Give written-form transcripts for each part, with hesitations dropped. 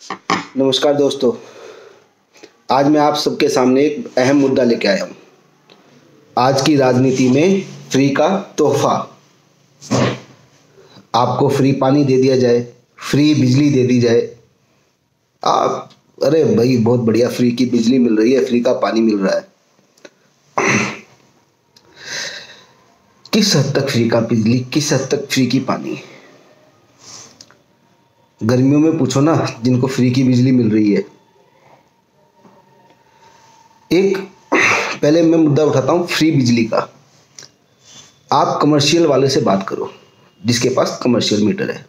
नमस्कार दोस्तों, आज मैं आप सबके सामने एक अहम मुद्दा लेके आया हूँ। आज की राजनीति में फ्री का तोहफा। आपको फ्री पानी दे दिया जाए, फ्री बिजली दे दी जाए। आप अरे भाई बहुत बढ़िया, फ्री की बिजली मिल रही है, फ्री का पानी मिल रहा है। किस हद तक फ्री का बिजली, किस हद तक फ्री की पानी? गर्मियों में पूछो ना जिनको फ्री की बिजली मिल रही है। एक पहले मैं मुद्दा उठाता हूँ फ्री बिजली का। आप कमर्शियल वाले से बात करो जिसके पास कमर्शियल मीटर है।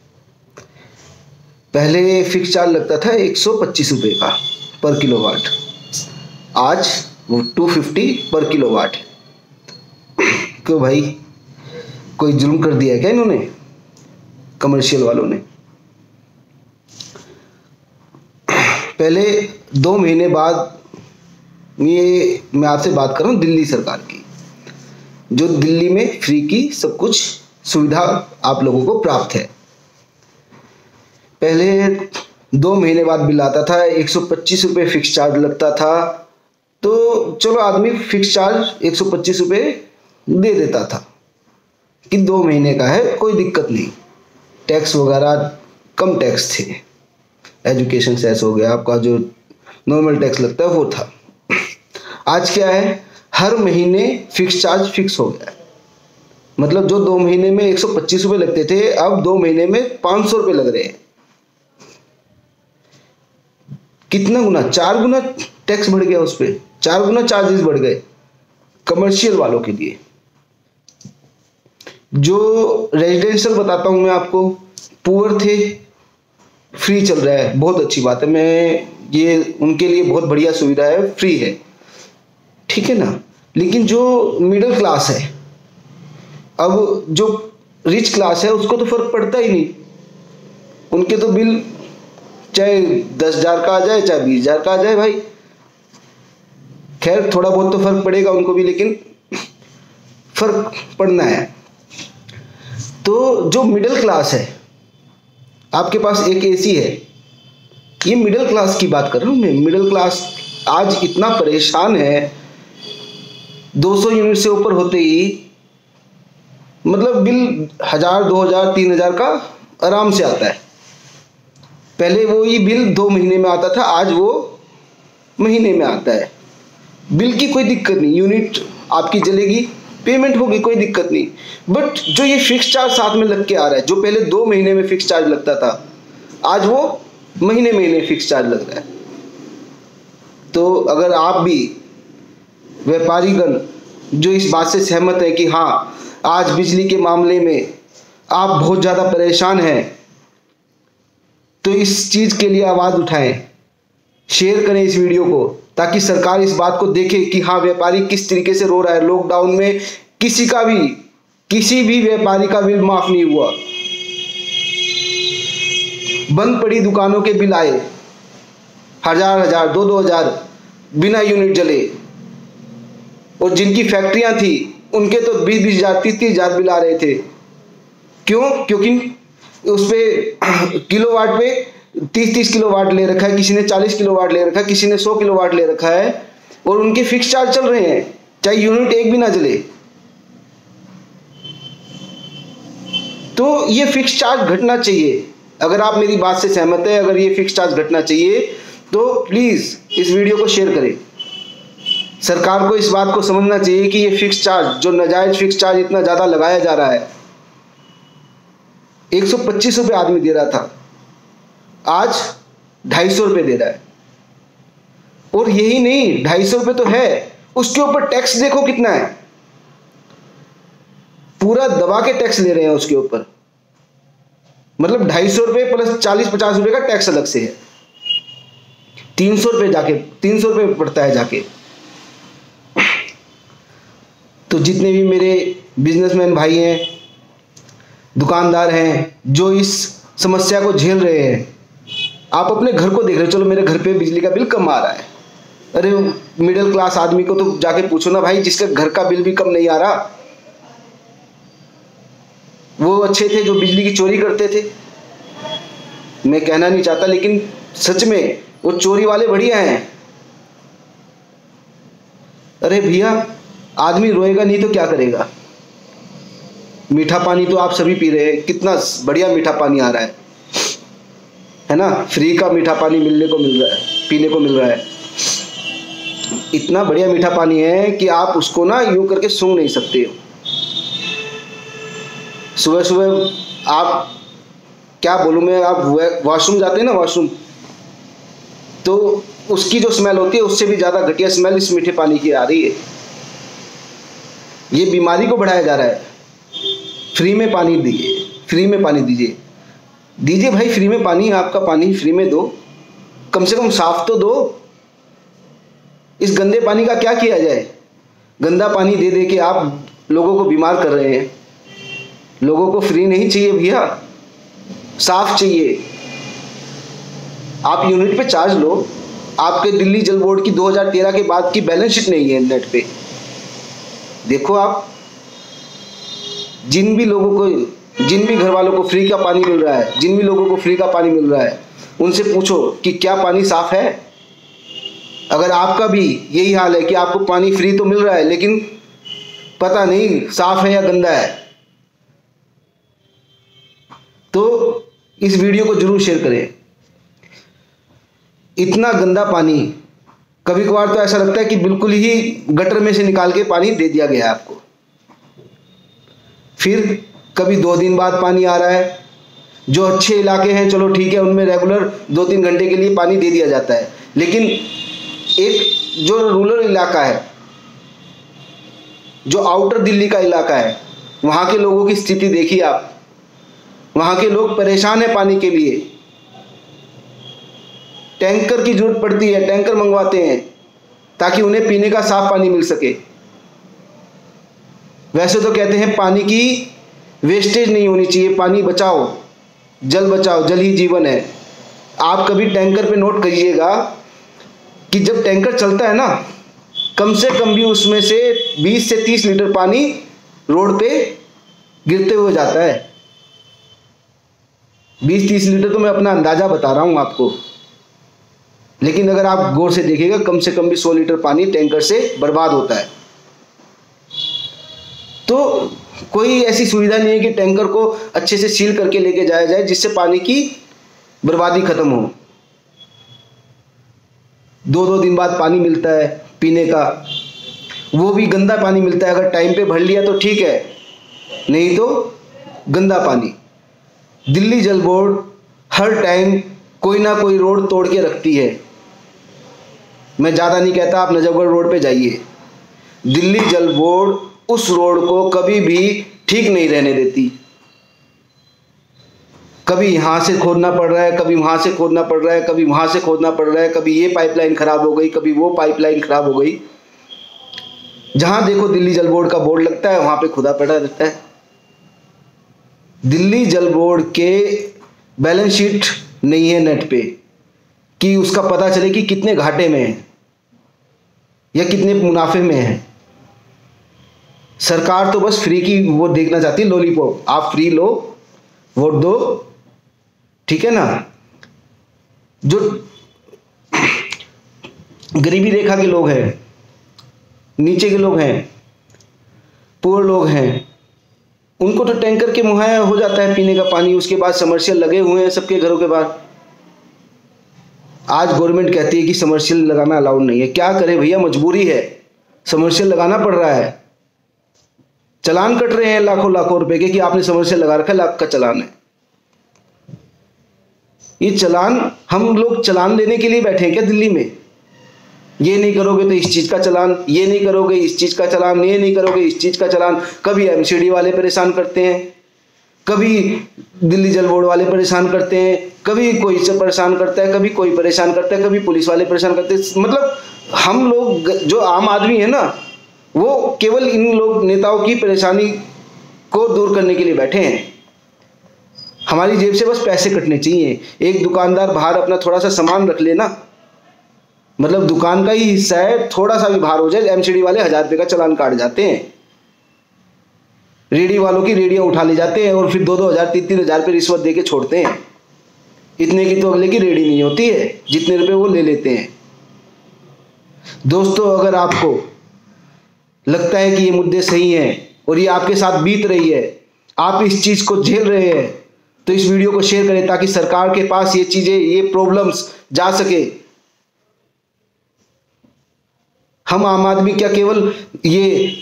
पहले फिक्स चार्ज लगता था 125 रुपये का पर किलोवाट, आज वो 250 पर किलोवाट। क्यों भाई, कोई जुल्म कर दिया है क्या इन्होंने, कमर्शियल वालों ने? पहले 2 महीने बाद, ये मैं आपसे बात कर रहा हूँ दिल्ली सरकार की, जो दिल्ली में फ्री की सब कुछ सुविधा आप लोगों को प्राप्त है। पहले 2 महीने बाद बिल आता था, 125 रुपये फिक्स चार्ज लगता था। तो चलो आदमी फिक्स चार्ज 125 रुपये दे देता था कि 2 महीने का है, कोई दिक्कत नहीं। टैक्स वगैरह कम टैक्स थे, एजुकेशन सेस हो गया, आपका जो नॉर्मल टैक्स लगता है वो था। आज क्या है, हर महीने फिक्स चार्ज फिक्स हो गया है। मतलब जो 2 महीने में 125 रुपये लगते थे, अब 2 महीने में 500 रुपये लग रहे हैं। कितना गुना? 4 गुना टैक्स बढ़ गया उस पर, 4 गुना चार्जेस बढ़ गए कमर्शियल वालों के लिए। जो रेजिडेंशियल बताता हूं मैं आपको, पुअर थे, फ्री चल रहा है, बहुत अच्छी बात है। मैं ये उनके लिए बहुत बढ़िया सुविधा है, फ्री है, ठीक है ना। लेकिन जो मिडिल क्लास है, अब जो रिच क्लास है उसको तो फर्क पड़ता ही नहीं। उनके तो बिल चाहे 10,000 का आ जाए, चाहे 20,000 का आ जाए भाई, खैर थोड़ा बहुत तो फर्क पड़ेगा उनको भी, लेकिन फर्क पड़ना है। तो जो मिडिल क्लास है, आपके पास एक एसी है, ये मिडिल क्लास की बात कर रहा हूं मैं। मिडिल क्लास आज इतना परेशान है, 200 यूनिट से ऊपर होते ही मतलब बिल 1,000, 2,000, 3,000 का आराम से आता है। पहले वो ही बिल 2 महीने में आता था, आज वो महीने में आता है। बिल की कोई दिक्कत नहीं, यूनिट आपकी जलेगी, पेमेंट होगी, कोई दिक्कत नहीं। बट जो ये फिक्स चार्ज साथ में लग के आ रहा है, जो पहले 2 महीने में फिक्स चार्ज लगता था, आज वो महीने महीने फिक्स चार्ज लग रहा है। तो अगर आप भी व्यापारीगण जो इस बात से सहमत है कि हाँ आज बिजली के मामले में आप बहुत ज़्यादा परेशान हैं, तो इस चीज़ के लिए आवाज़ उठाएं, शेयर करें इस वीडियो को, ताकि सरकार इस बात को देखे कि हाँ व्यापारी किस तरीके से रो रहा है। लॉकडाउन में किसी भी व्यापारी का बिल माफ नहीं हुआ। बंद पड़ी दुकानों के बिल आए, 1,000, 2,000 बिना यूनिट जले। और जिनकी फैक्ट्रियां थी उनके तो 20,000, 30,000 बिल आ रहे थे। क्यों? क्योंकि उस पे किलोवाट पे 30 किलोवाट ले रखा है, किसी ने 40 किलोवाट ले रखा है, किसी ने 100 किलोवाट ले रखा है, और उनके फिक्स चार्ज चल रहे हैं, चाहे यूनिट एक भी ना जले। तो ये फिक्स चार्ज घटना चाहिए। अगर आप मेरी बात से सहमत है, अगर ये फिक्स चार्ज घटना चाहिए, तो प्लीज इस वीडियो को शेयर करें। सरकार को इस बात को समझना चाहिए कि ये फिक्स चार्ज, जो नाजायज फिक्स चार्ज इतना ज्यादा लगाया जा रहा है, 125 रुपये आदमी दे रहा था, आज 250 रुपये दे रहा है। और यही नहीं, 250 रुपये तो है, उसके ऊपर टैक्स देखो कितना है, पूरा दबा के टैक्स ले रहे हैं उसके ऊपर। मतलब 250 रुपये प्लस 40-50 रुपये का टैक्स अलग से है, 300 रुपये पड़ता है जाके। तो जितने भी मेरे बिजनेसमैन भाई हैं, दुकानदार हैं, जो इस समस्या को झेल रहे हैं, आप अपने घर को देख रहे हो। चलो मेरे घर पे बिजली का बिल कम आ रहा है, अरे मिडिल क्लास आदमी को तो जाके पूछो ना भाई, जिसके घर का बिल भी कम नहीं आ रहा। वो अच्छे थे जो बिजली की चोरी करते थे, मैं कहना नहीं चाहता, लेकिन सच में वो चोरी वाले बढ़िया हैं। अरे भैया, आदमी रोएगा नहीं तो क्या करेगा। मीठा पानी तो आप सभी पी रहे हैं, कितना बढ़िया मीठा पानी आ रहा है ना। फ्री का मीठा पानी मिलने को मिल रहा है, पीने को मिल रहा है। इतना बढ़िया मीठा पानी है कि आप उसको ना यूं करके सूंघ नहीं सकते हो। सुबह सुबह आप, क्या बोलूं मैं, आप वॉशरूम जाते हैं ना, वॉशरूम, तो उसकी जो स्मेल होती है उससे भी ज़्यादा घटिया स्मेल इस मीठे पानी की आ रही है। ये बीमारी को बढ़ाया जा रहा है। फ्री में पानी दीजिए, फ्री में पानी दीजिए, दीजिए भाई, फ्री में पानी, आपका पानी फ्री में दो, कम से कम साफ तो दो। इस गंदे पानी का क्या किया जाए। गंदा पानी दे दे के आप लोगों को बीमार कर रहे हैं। लोगों को फ्री नहीं चाहिए भैया, साफ चाहिए। आप यूनिट पे चार्ज लो। आपके दिल्ली जल बोर्ड की 2013 के बाद की बैलेंस शीट नहीं है नेट पे, देखो आप। जिन भी लोगों को, जिन भी घर वालों को फ्री का पानी मिल रहा है, जिन भी लोगों को फ्री का पानी मिल रहा है, उनसे पूछो कि क्या पानी साफ है। अगर आपका भी यही हाल है कि आपको पानी फ्री तो मिल रहा है लेकिन पता नहीं साफ है या गंदा है, तो इस वीडियो को जरूर शेयर करें। इतना गंदा पानी, कभी कभार तो ऐसा लगता है कि बिल्कुल ही गटर में से निकाल के पानी दे दिया गया है आपको। फिर कभी 2 दिन बाद पानी आ रहा है। जो अच्छे इलाके हैं चलो ठीक है, उनमें रेगुलर 2-3 घंटे के लिए पानी दे दिया जाता है। लेकिन एक जो रूरल इलाका है, जो आउटर दिल्ली का इलाका है, वहाँ के लोगों की स्थिति देखिए आप। वहाँ के लोग परेशान हैं पानी के लिए। टैंकर की जरूरत पड़ती है, टैंकर मंगवाते हैं ताकि उन्हें पीने का साफ पानी मिल सके। वैसे तो कहते हैं पानी की वेस्टेज नहीं होनी चाहिए, पानी बचाओ, जल बचाओ, जल ही जीवन है। आप कभी टैंकर पे नोट करिएगा कि जब टैंकर चलता है ना, कम से कम भी उसमें से 20 से 30 लीटर पानी रोड पे गिरते हुए जाता है। 20-30 लीटर तो मैं अपना अंदाजा बता रहा हूं आपको, लेकिन अगर आप गौर से देखिएगा कम से कम भी 100 लीटर पानी टैंकर से बर्बाद होता है। तो कोई ऐसी सुविधा नहीं है कि टैंकर को अच्छे से सील करके लेके जाया जाए जिससे पानी की बर्बादी खत्म हो। 2-2 दिन बाद पानी मिलता है पीने का, वो भी गंदा पानी मिलता है। अगर टाइम पे भर लिया तो ठीक है, नहीं तो गंदा पानी। दिल्ली जल बोर्ड हर टाइम कोई ना कोई रोड तोड़ के रखती है। मैं ज़्यादा नहीं कहता, आप नजफगढ़ रोड पे जाइए, दिल्ली जल बोर्ड उस रोड को कभी भी ठीक नहीं रहने देती। कभी यहाँ से खोदना पड़ रहा है, कभी वहाँ से खोदना पड़ रहा है, कभी वहाँ से खोदना पड़ रहा है, कभी ये पाइपलाइन खराब हो गई, कभी वो पाइपलाइन खराब हो गई। जहाँ देखो दिल्ली जल बोर्ड का बोर्ड लगता है वहाँ पे खुदा पड़ा रहता है। दिल्ली जल बोर्ड के बैलेंस शीट नहीं है नेट पे कि उसका पता चले कि कितने घाटे में है या कितने मुनाफे में है। सरकार तो बस फ्री की वो देखना चाहती है, लॉलीपॉप। आप फ्री लो, वोट दो, ठीक है ना। जो गरीबी रेखा के लोग हैं, नीचे के लोग हैं, पुअर लोग हैं, उनको तो टैंकर के मुहैया हो जाता है पीने का पानी। उसके बाद समरसियल लगे हुए हैं सबके घरों के बाहर। आज गवर्नमेंट कहती है कि समरसियल लगाना अलाउड नहीं है। क्या करे भैया, मजबूरी है, समरसियल लगाना पड़ रहा है। चालान कट रहे हैं लाखों लाखों रुपए के कि आपने समरसियल लगा रखा है, लाख का चालान है। ये चालान, हम लोग चालान लेने के लिए बैठे हैं क्या दिल्ली में? ये नहीं करोगे तो इस चीज का चालान, ये नहीं करोगे इस चीज का चालान, ये नहीं करोगे इस चीज का चालान। कभी एमसीडी वाले परेशान करते हैं, कभी दिल्ली जल बोर्ड वाले परेशान करते हैं, कभी कोई से परेशान करता है, कभी कोई परेशान करता है, कभी पुलिस वाले परेशान करते हैं। मतलब हम लोग जो आम आदमी है ना, वो केवल इन लोग नेताओं की परेशानी को दूर करने के लिए बैठे हैं। हमारी जेब से बस पैसे कटने चाहिए। एक दुकानदार बाहर अपना थोड़ा सा सामान रख लेना, मतलब दुकान का ही हिस्सा है, थोड़ा सा भी बाहर हो जाए, एमसीडी वाले 1000 रुपये का चालान काट जाते हैं। रेडी वालों की रेडियां उठा ले जाते हैं और फिर 2-2 हज़ार 3-3 हज़ार रुपये रिश्वत दे के छोड़ते हैं। इतने की तो अगले की रेडी नहीं होती है जितने रुपए वो ले लेते हैं। दोस्तों, अगर आपको लगता है कि ये मुद्दे सही हैं और ये आपके साथ बीत रही है, आप इस चीज को झेल रहे हैं, तो इस वीडियो को शेयर करें ताकि सरकार के पास ये चीजें, ये प्रॉब्लम्स जा सके। हम आम आदमी क्या केवल ये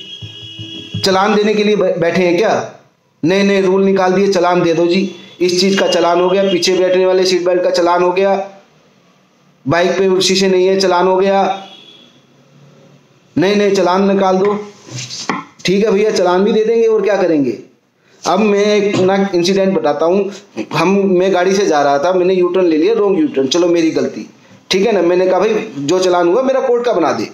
चालान देने के लिए बैठे हैं क्या? नए नए रूल निकाल दिए, चालान दे दो जी, इस चीज का चालान हो गया, पीछे बैठने वाले सीट बेल्ट का चालान हो गया, बाइक पे शीशे नहीं है चालान हो गया, नए नए चालान निकाल दो। ठीक है भैया, चालान भी दे देंगे और क्या करेंगे। अब मैं एक ना इंसिडेंट बताता हूँ। मैं गाड़ी से जा रहा था, मैंने यू टर्न ले लिया, रॉन्ग यू टर्न, चलो मेरी गलती, ठीक है ना। मैंने कहा भाई जो चालान हुआ मेरा कोर्ट का बना दे।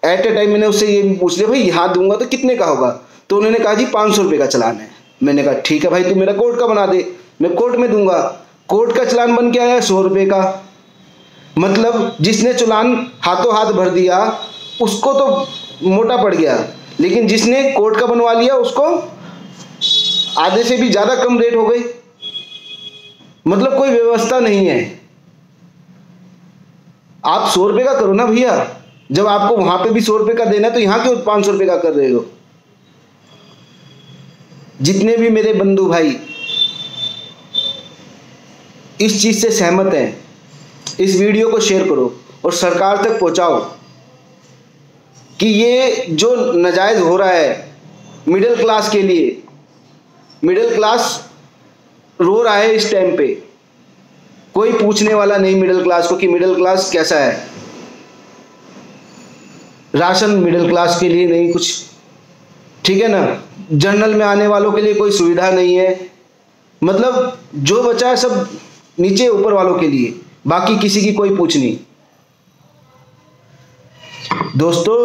एट ए टाइम मैंने उससे ये पूछ लिया, भाई यहाँ दूंगा तो कितने का होगा? तो उन्होंने कहा जी 500 रुपये का चालान है। मैंने कहा ठीक है भाई, तू मेरा कोर्ट का बना दे, मैं कोर्ट में दूंगा। कोर्ट का चालान बन के आया 100 रुपये का। मतलब जिसने चालान हाथों हाथ भर दिया उसको तो मोटा पड़ गया, लेकिन जिसने कोर्ट का बनवा लिया उसको आधे से भी ज्यादा कम रेट हो गई। मतलब कोई व्यवस्था नहीं है। आप 100 रुपये का करो ना भैया, जब आपको वहां पे भी 100 रुपये का देना है तो यहां क्यों 500 रुपये का कर रहे हो? जितने भी मेरे बंधु भाई इस चीज से सहमत हैं, इस वीडियो को शेयर करो और सरकार तक पहुंचाओ कि ये जो नाजायज हो रहा है मिडिल क्लास के लिए, मिडिल क्लास रो रहा है इस टाइम पे। कोई पूछने वाला नहीं मिडिल क्लास को कि मिडिल क्लास कैसा है। राशन मिडिल क्लास के लिए नहीं कुछ, ठीक है ना। जनरल में आने वालों के लिए कोई सुविधा नहीं है। मतलब जो बचा है सब नीचे ऊपर वालों के लिए, बाकी किसी की कोई पूछ नहीं। दोस्तों,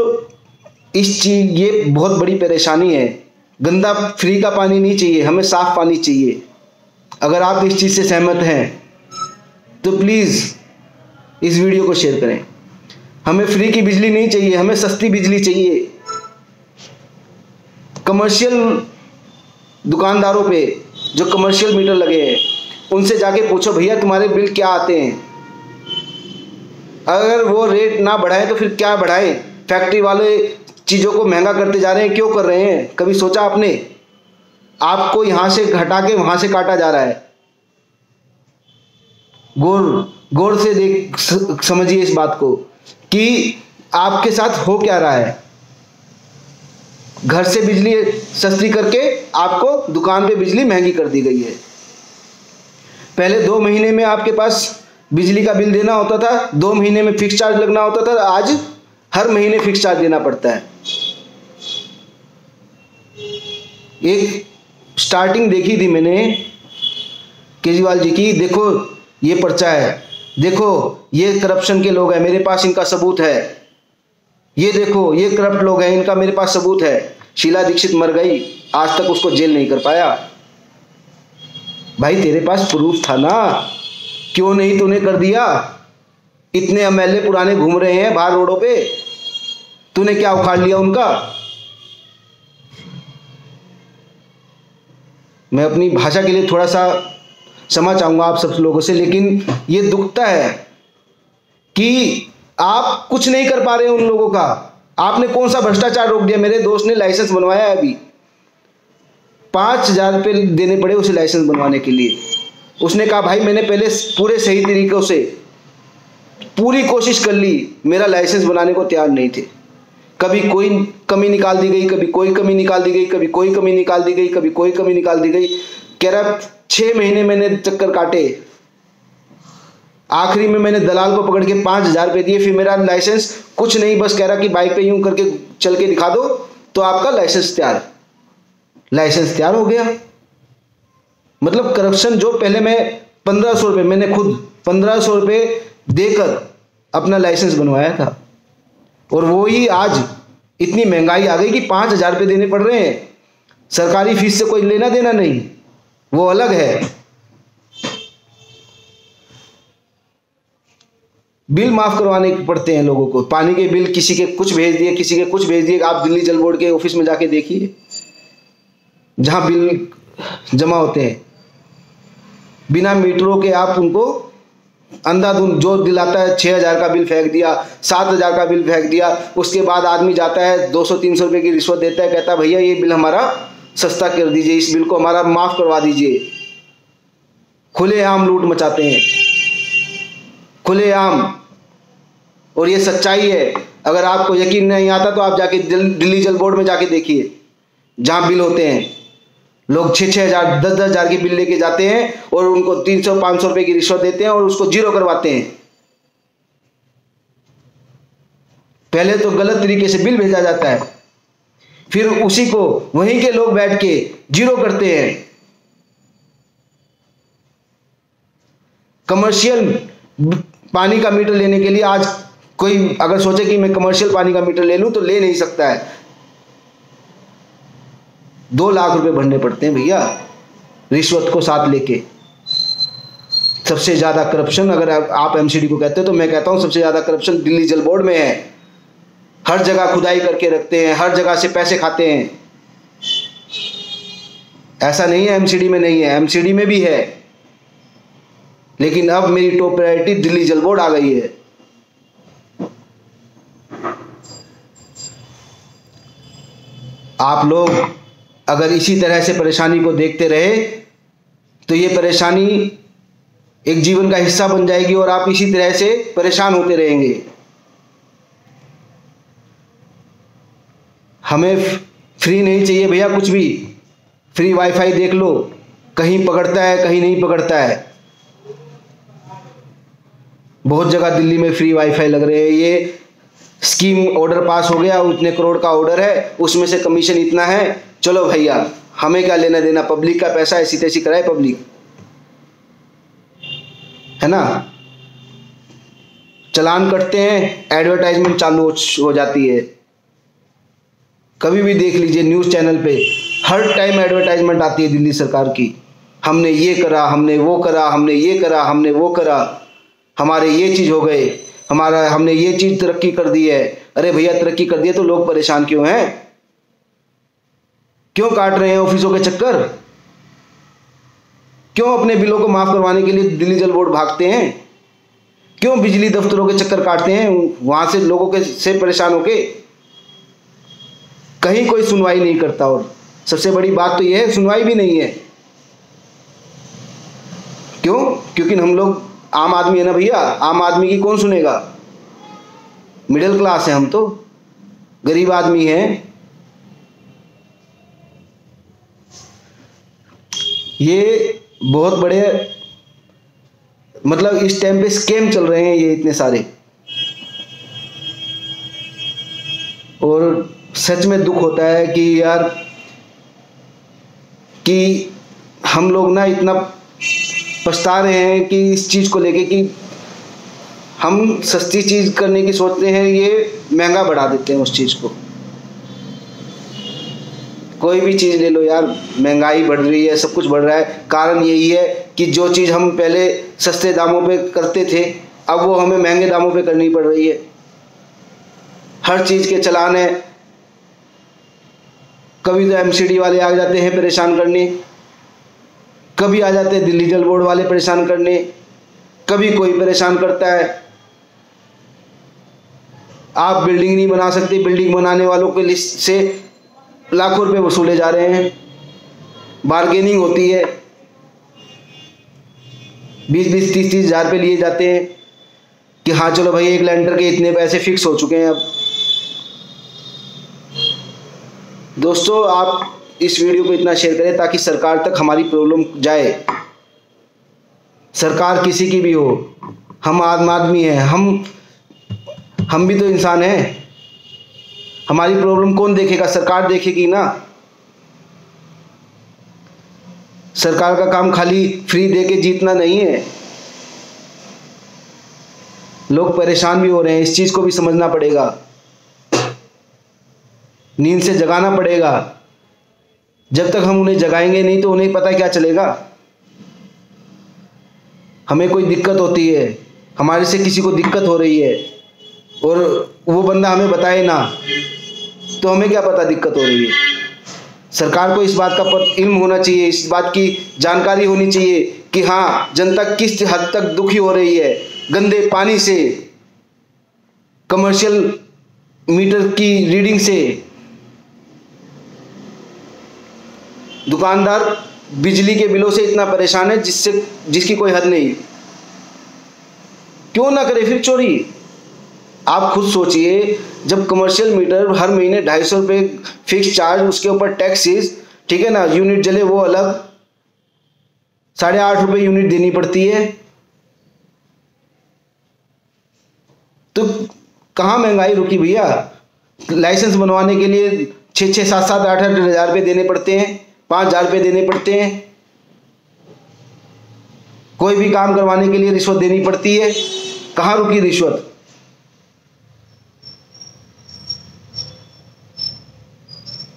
इस चीज ये बहुत बड़ी परेशानी है। गंदा फ्री का पानी नहीं चाहिए, हमें साफ पानी चाहिए। अगर आप इस चीज से सहमत हैं तो प्लीज इस वीडियो को शेयर करें। हमें फ्री की बिजली नहीं चाहिए, हमें सस्ती बिजली चाहिए। कमर्शियल दुकानदारों पे जो कमर्शियल मीटर लगे हैं उनसे जाके पूछो भैया तुम्हारे बिल क्या आते हैं। अगर वो रेट ना बढ़ाए तो फिर क्या बढ़ाए? फैक्ट्री वाले चीजों को महंगा करते जा रहे हैं, क्यों कर रहे हैं? कभी सोचा आपने? आपको यहां से घटा के वहां से काटा जा रहा है। गौर से देख समझिए इस बात को कि आपके साथ हो क्या रहा है। घर से बिजली सस्ती करके आपको दुकान पे बिजली महंगी कर दी गई है। पहले 2 महीने में आपके पास बिजली का बिल देना होता था, 2 महीने में फिक्स चार्ज लगना होता था, आज हर महीने फिक्स चार्ज देना पड़ता है। एक स्टार्टिंग देखी थी मैंने केजरीवाल जी की, देखो ये पर्चा है, देखो ये करप्शन के लोग हैं, मेरे पास इनका सबूत है, ये देखो ये करप्ट लोग हैं, इनका मेरे पास सबूत है। शीला दीक्षित मर गई, आज तक उसको जेल नहीं कर पाया। भाई तेरे पास प्रूफ था ना, क्यों नहीं तूने कर दिया? इतने एमएलए पुराने घूम रहे हैं बाहर रोडों पे, तूने क्या उखाड़ लिया उनका? मैं अपनी भाषा के लिए थोड़ा सा क्षमा चाहूंगा आप सब लोगों से, लेकिन ये दुखता है कि आप कुछ नहीं कर पा रहे उन लोगों का। आपने कौन सा भ्रष्टाचार रोक दिया? मेरे दोस्त ने लाइसेंस बनवाया है, अभी 5,000 रुपये देने पड़े उसे लाइसेंस बनवाने के लिए। उसने कहा भाई मैंने पहले पूरे सही तरीकों से पूरी कोशिश कर ली, मेरा लाइसेंस बनाने को तैयार नहीं थे। कभी कोई कमी निकाल दी गई, कभी कोई कमी निकाल दी गई, कभी कोई कमी निकाल दी गई, कभी कोई कमी निकाल दी गई। कह रहा 6 महीने मैंने चक्कर काटे, आखिरी में मैंने दलाल को पकड़ के 5,000 रुपये दिए, फिर मेरा लाइसेंस कुछ नहीं, बस कह रहा कि बाइक पे यूं करके चल के दिखा दो तो आपका लाइसेंस तैयार। लाइसेंस तैयार हो गया। मतलब करप्शन, जो पहले मैं 1,500 रुपये, मैंने खुद 1,500 रुपये देकर अपना लाइसेंस बनवाया था, और वो ही आज इतनी महंगाई आ गई कि 5,000 रुपये देने पड़ रहे हैं। सरकारी फीस से कोई लेना देना नहीं, वो अलग है। बिल माफ करवाने पड़ते हैं लोगों को, पानी के बिल किसी के कुछ भेज दिए, किसी के कुछ भेज दिए। आप दिल्ली जल बोर्ड के ऑफिस में जाके देखिए, जहां बिल जमा होते हैं, बिना मीटरों के आप उनको अंधाधुंध जो दिलाता है 6,000 का बिल फेंक दिया, 7,000 का बिल फेंक दिया। उसके बाद आदमी जाता है 200-300 रुपये की रिश्वत देता है, कहता है भैया ये बिल हमारा सस्ता कर दीजिए, इस बिल को हमारा माफ़ करवा दीजिए। खुलेआम लूट मचाते हैं, खुलेआम। और ये सच्चाई है। अगर आपको यकीन नहीं आता तो आप जाके दिल्ली जल बोर्ड में जाके देखिए, जहाँ बिल होते हैं लोग 6,000 10,000 के बिल लेके जाते हैं और उनको 300-500 रुपए की रिश्वत देते हैं और उसको जीरो करवाते हैं। पहले तो गलत तरीके से बिल भेजा जाता है, फिर उसी को वहीं के लोग बैठ के जीरो करते हैं। कमर्शियल पानी का मीटर लेने के लिए आज कोई अगर सोचे कि मैं कमर्शियल पानी का मीटर ले लूं तो ले नहीं सकता है। 2 लाख रुपए भरने पड़ते हैं भैया, रिश्वत को साथ लेके। सबसे ज्यादा करप्शन, अगर आप एमसीडी को कहते हो तो मैं कहता हूं सबसे ज्यादा करप्शन दिल्ली जल बोर्ड में है। हर जगह खुदाई करके रखते हैं, हर जगह से पैसे खाते हैं। ऐसा नहीं है एमसीडी में नहीं है, एमसीडी में भी है, लेकिन अब मेरी टॉप प्रायोरिटी दिल्ली जल बोर्ड आ गई है। आप लोग अगर इसी तरह से परेशानी को देखते रहे तो ये परेशानी एक जीवन का हिस्सा बन जाएगी और आप इसी तरह से परेशान होते रहेंगे। हमें फ्री नहीं चाहिए भैया कुछ भी। फ्री वाईफाई देख लो, कहीं पकड़ता है कहीं नहीं पकड़ता है। बहुत जगह दिल्ली में फ्री वाईफाई लग रहे हैं। ये स्कीम ऑर्डर पास हो गया, उतने करोड़ का ऑर्डर है, उसमें से कमीशन इतना है, चलो भैया हमें क्या लेना देना, पब्लिक का पैसा ऐसी तैसी कराए पब्लिक, है ना। चालान कटते हैं, एडवर्टाइजमेंट चालू हो जाती है। कभी भी देख लीजिए न्यूज़ चैनल पे हर टाइम एडवर्टाइजमेंट आती है दिल्ली सरकार की। हमने ये करा, हमने वो करा, हमने ये करा, हमने वो करा, हमारे ये चीज़ हो गए, हमने ये चीज़ तरक्की कर दी है। अरे भैया तरक्की कर दी है तो लोग परेशान क्यों हैं? क्यों काट रहे हैं ऑफिसों के चक्कर? क्यों अपने बिलों को माफ करवाने के लिए दिल्ली जल बोर्ड भागते हैं? क्यों बिजली दफ्तरों के चक्कर काटते हैं वहां से लोगों के से परेशान होके? कहीं कोई सुनवाई नहीं करता। और सबसे बड़ी बात तो यह है सुनवाई भी नहीं है। क्यों? क्योंकि हम लोग आम आदमी है ना भैया, आम आदमी की कौन सुनेगा? मिडिल क्लास है हम तो, गरीब आदमी हैं। ये बहुत बड़े मतलब इस टाइम पे स्कैम चल रहे हैं ये इतने सारे, और सच में दुख होता है कि यार कि हम लोग ना इतना पछता रहे हैं कि इस चीज़ को लेके कि हम सस्ती चीज़ करने की सोचते हैं, ये महंगा बढ़ा देते हैं उस चीज़ को। कोई भी चीज़ ले लो यार, महंगाई बढ़ रही है, सब कुछ बढ़ रहा है। कारण यही है कि जो चीज़ हम पहले सस्ते दामों पे करते थे अब वो हमें महंगे दामों पे करनी पड़ रही है। हर चीज़ के चालान है। कभी तो एमसीडी वाले आ जाते हैं परेशान करने, कभी आ जाते हैं दिल्ली जल बोर्ड वाले परेशान करने, कभी कोई परेशान करता है। आप बिल्डिंग नहीं बना सकते, बिल्डिंग बनाने वालों के लिस्ट से लाखों रुपए वसूले जा रहे हैं, बार्गेनिंग होती है, 20-20, 30-30 हज़ार रुपये लिए जाते हैं कि हाँ चलो भाई एक लेंटर के इतने पैसे फिक्स हो चुके हैं। अब दोस्तों आप इस वीडियो को इतना शेयर करें ताकि सरकार तक हमारी प्रॉब्लम जाए। सरकार किसी की भी हो, हम आम आदमी हैं, हम भी तो इंसान हैं। हमारी प्रॉब्लम कौन देखेगा? सरकार देखेगी ना। सरकार का काम खाली फ्री दे के जीतना नहीं है। लोग परेशान भी हो रहे हैं, इस चीज को भी समझना पड़ेगा, नींद से जगाना पड़ेगा। जब तक हम उन्हें जगाएंगे नहीं तो उन्हें पता क्या चलेगा। हमें कोई दिक्कत होती है, हमारे से किसी को दिक्कत हो रही है और वो बंदा हमें बताए ना तो हमें क्या पता दिक्कत हो रही है। सरकार को इस बात का इल्म होना चाहिए, इस बात की जानकारी होनी चाहिए कि हाँ जनता किस हद तक दुखी हो रही है गंदे पानी से, कमर्शियल मीटर की रीडिंग से। दुकानदार बिजली के बिलों से इतना परेशान है जिसकी कोई हद नहीं। क्यों ना करे फिर चोरी। आप खुद सोचिए, जब कमर्शियल मीटर हर महीने 250 रुपये फिक्स चार्ज, उसके ऊपर टैक्सेस, ठीक है ना, यूनिट जले वो अलग, 8.5 रुपये यूनिट देनी पड़ती है, तो कहाँ महंगाई रुकी भैया। लाइसेंस बनवाने के लिए 6-6, 7-7, 8-8 हज़ार रुपये देने पड़ते हैं, 5,000 रुपये देने पड़ते हैं। कोई भी काम करवाने के लिए रिश्वत देनी पड़ती है। कहाँ रुकी रिश्वत।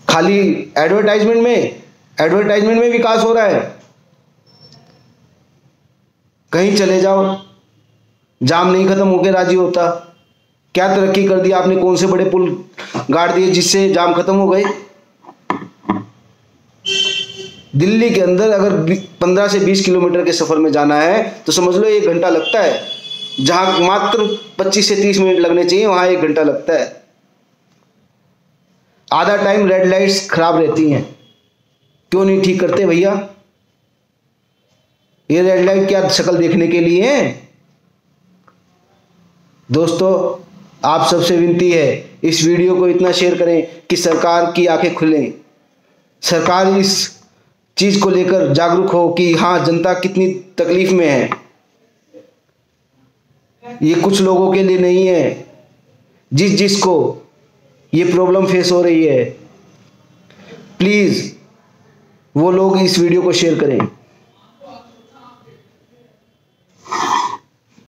खाली एडवर्टाइजमेंट में विकास हो रहा है। कहीं चले जाओ, जाम नहीं खत्म होकर राजी होता। क्या तरक्की कर दी आपने, कौन से बड़े पुल गाड़ दिए जिससे जाम खत्म हो गए। दिल्ली के अंदर अगर 15 से 20 किलोमीटर के सफर में जाना है तो समझ लो 1 घंटा लगता है, जहां मात्र 25 से 30 मिनट लगने चाहिए वहां 1 घंटा लगता है। आधा टाइम रेड लाइट्स खराब रहती हैं, क्यों नहीं ठीक करते भैया। ये रेड लाइट क्या शक्ल देखने के लिए है। दोस्तों, आप सबसे विनती है, इस वीडियो को इतना शेयर करें कि सरकार की आंखें खुलें, सरकार इस चीज को लेकर जागरूक हो कि हाँ जनता कितनी तकलीफ में है। ये कुछ लोगों के लिए नहीं है, जिसको ये प्रॉब्लम फेस हो रही है, प्लीज वो लोग इस वीडियो को शेयर करें।